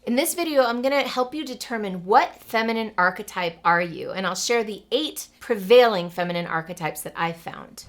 In this video, I'm going to help you determine what feminine archetype are you, and I'll share the 8 prevailing feminine archetypes that I've found.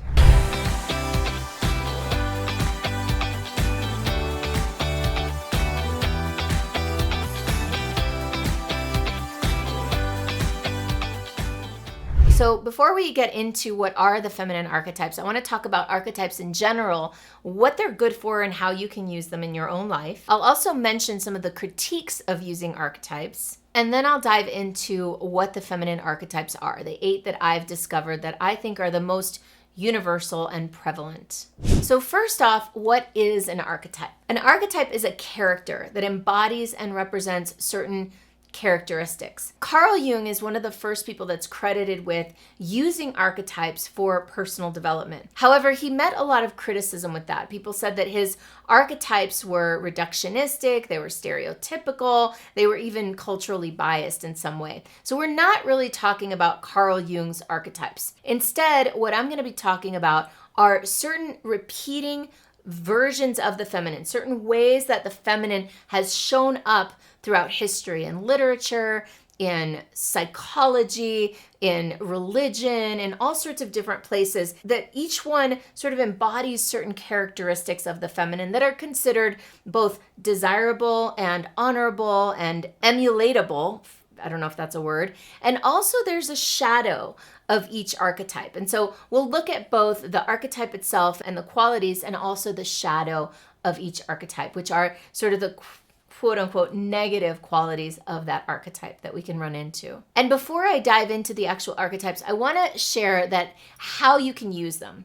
So before we get into what are the feminine archetypes, I want to talk about archetypes in general, what they're good for and how you can use them in your own life. I'll also mention some of the critiques of using archetypes, and then I'll dive into what the feminine archetypes are, the 8 that I've discovered that I think are the most universal and prevalent. So first off, what is an archetype? An archetype is a character that embodies and represents certain characteristics. Carl Jung is one of the first people that's credited with using archetypes for personal development. However, he met a lot of criticism with that. People said that his archetypes were reductionistic, they were stereotypical, they were even culturally biased in some way. So we're not really talking about Carl Jung's archetypes. Instead, what I'm going to be talking about are certain repeating versions of the feminine, certain ways that the feminine has shown up throughout history and literature, in psychology, in religion, in all sorts of different places, that each one sort of embodies certain characteristics of the feminine that are considered both desirable and honorable and emulatable. I don't know if that's a word. And also there's a shadow of each archetype. And so we'll look at both the archetype itself and the qualities and also the shadow of each archetype, which are sort of the quote unquote negative qualities of that archetype that we can run into. And before I dive into the actual archetypes, I want to share that how you can use them.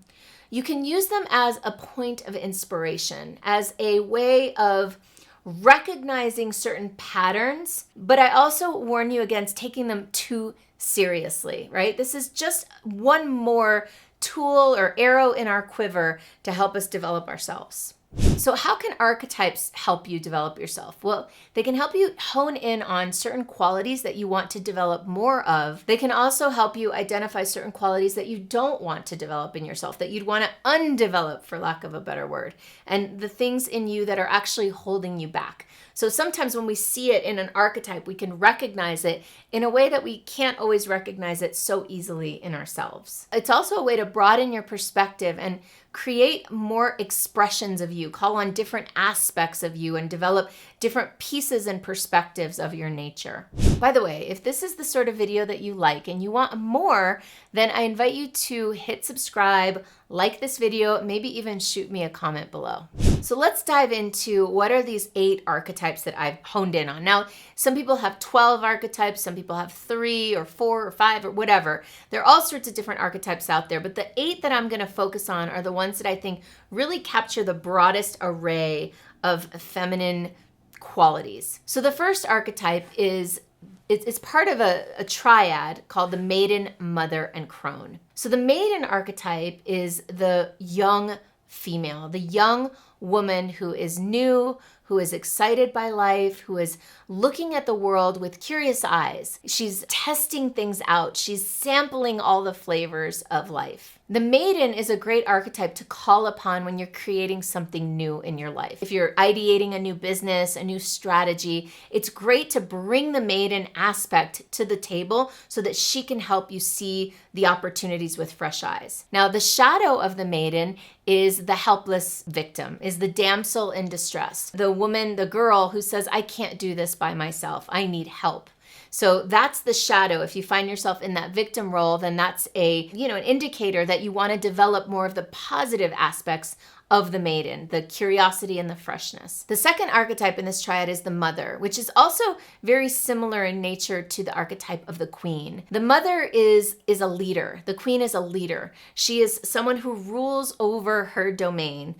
You can use them as a point of inspiration, as a way of recognizing certain patterns, but I also warn you against taking them too seriously, right? This is just one more tool or arrow in our quiver to help us develop ourselves. So how can archetypes help you develop yourself? Well, they can help you hone in on certain qualities that you want to develop more of. They can also help you identify certain qualities that you don't want to develop in yourself, that you'd want to undevelop, for lack of a better word, and the things in you that are actually holding you back. So sometimes when we see it in an archetype, we can recognize it in a way that we can't always recognize it so easily in ourselves. It's also a way to broaden your perspective and create more expressions of you, call on different aspects of you, and develop different pieces and perspectives of your nature. By the way, if this is the sort of video that you like and you want more, then I invite you to hit subscribe, like this video, maybe even shoot me a comment below. So let's dive into what are these 8 archetypes that I've honed in on. Now, some people have 12 archetypes, some people have 3 or 4 or 5 or whatever. There are all sorts of different archetypes out there, but the 8 that I'm going to focus on are the ones that I think really capture the broadest array of feminine qualities. So the first archetype is it's part of a triad called the Maiden, Mother, and Crone. So the Maiden archetype is the young female, the young woman who is new, who is excited by life, who is looking at the world with curious eyes. She's testing things out. She's sampling all the flavors of life. The maiden is a great archetype to call upon when you're creating something new in your life. If you're ideating a new business, a new strategy, it's great to bring the maiden aspect to the table so that she can help you see the opportunities with fresh eyes. Now, the shadow of the maiden is the helpless victim, is the damsel in distress, the woman, the girl who says, I can't do this by myself, I need help. So that's the shadow. If you find yourself in that victim role, then that's an indicator that you want to develop more of the positive aspects of the maiden, the curiosity and the freshness. The second archetype in this triad is the mother, which is also very similar in nature to the archetype of the queen. The mother is a leader. The queen is a leader. She is someone who rules over her domain,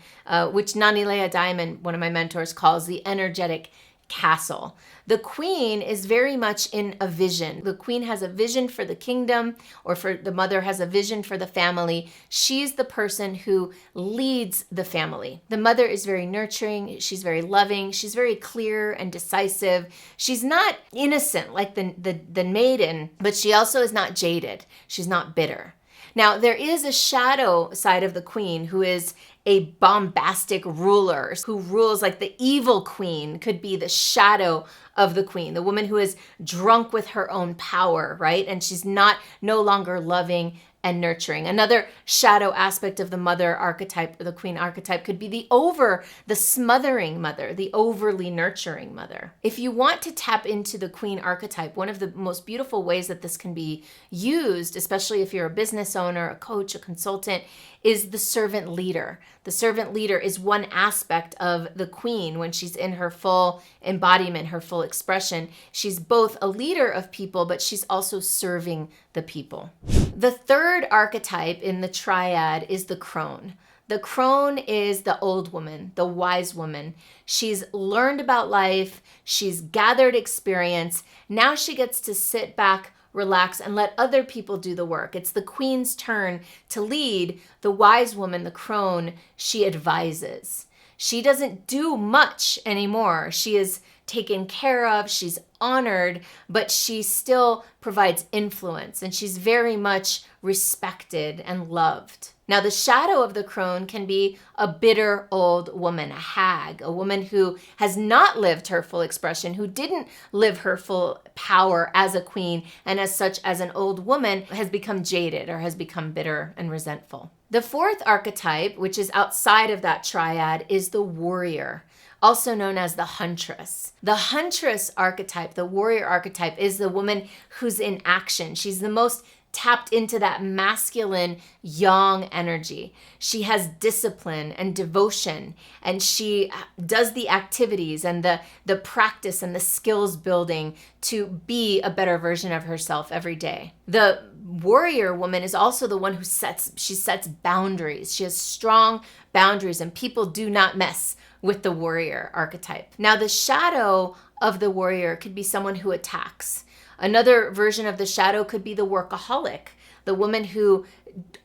which Nanilea Diamond, one of my mentors, calls the energetic castle. The queen is very much in a vision. The queen has a vision for the kingdom, or for the mother has a vision for the family. She's the person who leads the family. The mother is very nurturing. She's very loving. She's very clear and decisive. She's not innocent like the maiden, but she also is not jaded. She's not bitter. Now, there is a shadow side of the queen who is a bombastic ruler who rules like the evil queen could be the shadow of the queen, the woman who is drunk with her own power, right? And she's no longer loving and nurturing. Another shadow aspect of the mother archetype or the queen archetype could be the smothering mother, the overly nurturing mother. If you want to tap into the queen archetype, one of the most beautiful ways that this can be used, especially if you're a business owner, a coach, a consultant, is the servant leader. The servant leader is one aspect of the queen when she's in her full embodiment, her full expression. She's both a leader of people, but she's also serving the people. The third archetype in the triad is the crone. The crone is the old woman, the wise woman. She's learned about life. She's gathered experience. Now she gets to sit back, relax, and let other people do the work. It's the queen's turn to lead. The wise woman, the crone, she advises. She doesn't do much anymore. She is taken care of, she's honored, but she still provides influence, and she's very much respected and loved. Now, the shadow of the crone can be a bitter old woman, a hag, a woman who has not lived her full expression, who didn't live her full power as a queen, and as such, as an old woman, has become jaded or has become bitter and resentful. The fourth archetype, which is outside of that triad, is the warrior, also known as the huntress. The huntress archetype, the warrior archetype, is the woman who's in action. She's the most tapped into that masculine, yang energy. She has discipline and devotion, and she does the activities and the practice and the skills building to be a better version of herself every day. The warrior woman is also the one who sets boundaries. She has strong boundaries, and people do not mess with the warrior archetype. Now, the shadow of the warrior could be someone who attacks. Another version of the shadow could be the workaholic, the woman who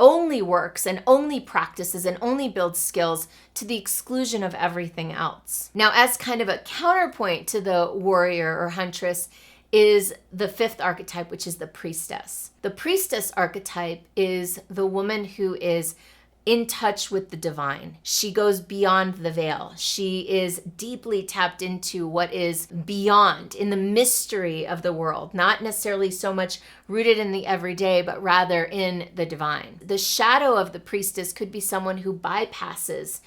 only works and only practices and only builds skills to the exclusion of everything else. Now, as kind of a counterpoint to the warrior or huntress is the fifth archetype, which is the priestess. The priestess archetype is the woman who is in touch with the divine. She goes beyond the veil. She is deeply tapped into what is beyond, in the mystery of the world, not necessarily so much rooted in the everyday, but rather in the divine. The shadow of the priestess could be someone who bypasses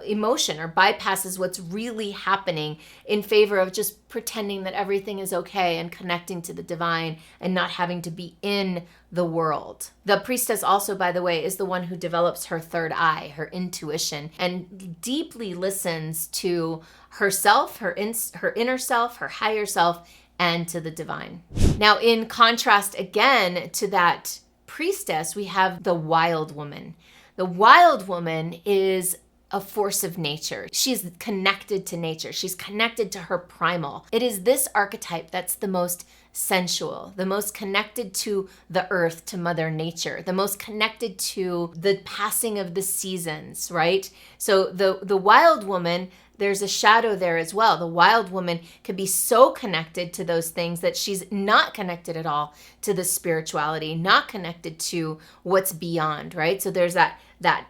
emotion or bypasses what's really happening in favor of just pretending that everything is okay and connecting to the divine and not having to be in the world. The priestess also, by the way, is the one who develops her third eye, her intuition, and deeply listens to herself, her inner self, her higher self, and to the divine. Now, in contrast again to that priestess, we have the wild woman. The wild woman is a force of nature. She's connected to nature. She's connected to her primal. It is this archetype that's the most sensual, the most connected to the earth, to Mother Nature, the most connected to the passing of the seasons, right? So the wild woman, there's a shadow there as well. The wild woman could be so connected to those things that she's not connected at all to the spirituality, not connected to what's beyond, right? So there's that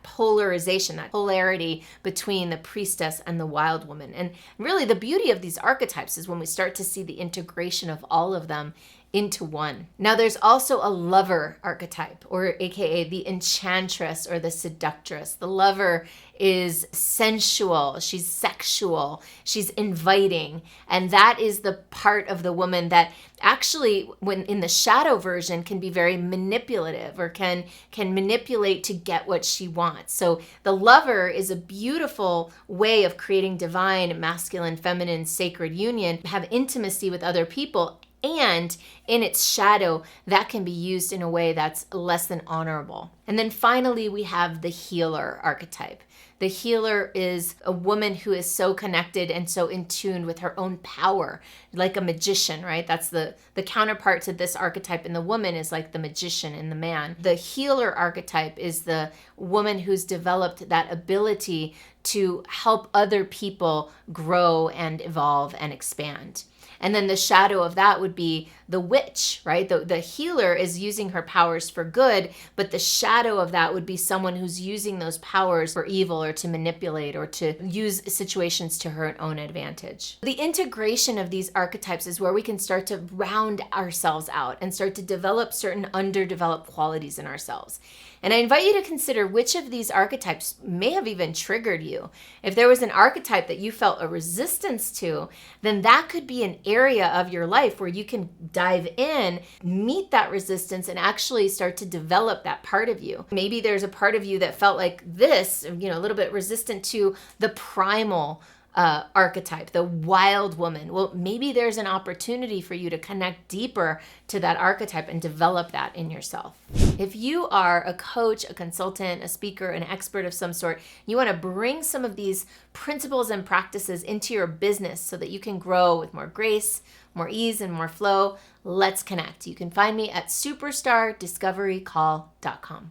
polarization, that polarity between the priestess and the wild woman. And really the beauty of these archetypes is when we start to see the integration of all of them into one. Now, there's also a lover archetype, or AKA the enchantress or the seductress. The lover is sensual, she's sexual, she's inviting, and that is the part of the woman that actually, when in the shadow version, can be very manipulative or can manipulate to get what she wants. So the lover is a beautiful way of creating divine, masculine, feminine, sacred union, have intimacy with other people, and in its shadow, that can be used in a way that's less than honorable. And then finally, we have the healer archetype. The healer is a woman who is so connected and so in tune with her own power, like a magician, right? That's the counterpart to this archetype in the woman is like the magician in the man. The healer archetype is the woman who's developed that ability to help other people grow and evolve and expand. And then the shadow of that would be the witch, right? The healer is using her powers for good, but the shadow of that would be someone who's using those powers for evil or to manipulate or to use situations to her own advantage. The integration of these archetypes is where we can start to round ourselves out and start to develop certain underdeveloped qualities in ourselves. And I invite you to consider which of these archetypes may have even triggered you. If there was an archetype that you felt a resistance to, then that could be an area of your life where you can dive in, meet that resistance, and actually start to develop that part of you. Maybe there's a part of you that felt like this, a little bit resistant to the primal archetype, the wild woman. Well, maybe there's an opportunity for you to connect deeper to that archetype and develop that in yourself. If you are a coach, a consultant, a speaker, an expert of some sort, you want to bring some of these principles and practices into your business so that you can grow with more grace, more ease, and more flow, let's connect. You can find me at superstardiscoverycall.com.